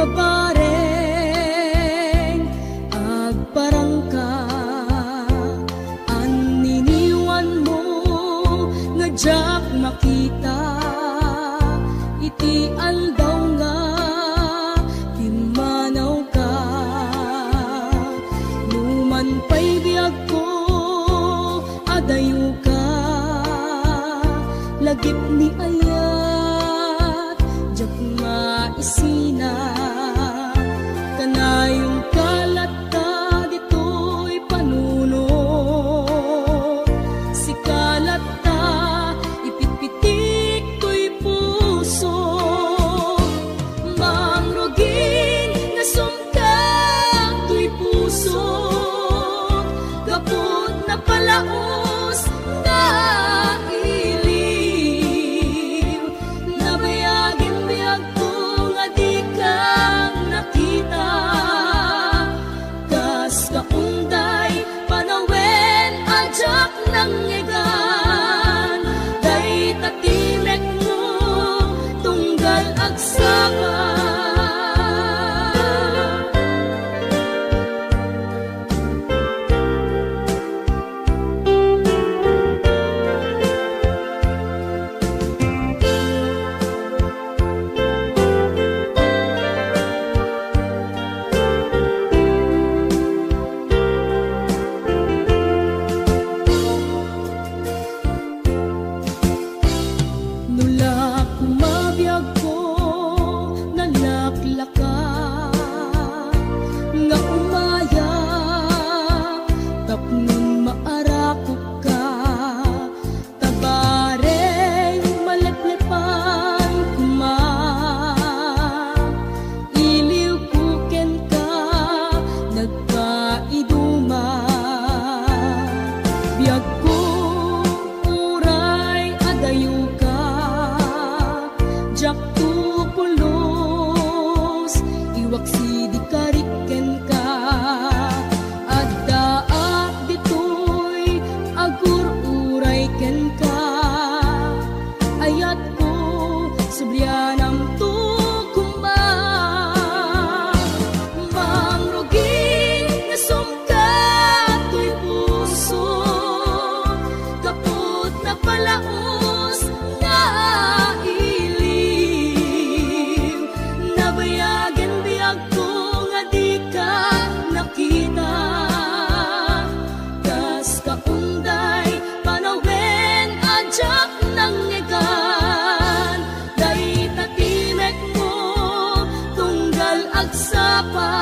kabareng agparangka anniniwan mo nga jak makita iti andaw nga timanaw ka numan pa'y biyag ko adayo ka lagip ni ayat jak maisina kanayong kalat ka dito'y panunod si kalat ta ipitpitik to'y puso mangrugin nga sumkak to'y puso gapot na palaos nga iliw nabayagin biyag ko nga di kang nakita kas kaunday panawen ajak nang ngegan day tatimek mo tunggal agsaka nulak kumabiyag ko nalaklaka nga umaya tapnon maarakok ka tabareng maleplepan kuma iliw kuken ka nagkaiduma biyag ko uray adayo ka jak tupulos iwak sidi kariken ka addaak ditoy agur uray ken ka ayat ko subrianam tukuma mangrugin nga sumkat to'y puso kaput na palaos nga iliw nabayagan biyag ko nga di ka nakita kas kaunday panawen ajak nang ngegan day tatimek mo tunggal agsapa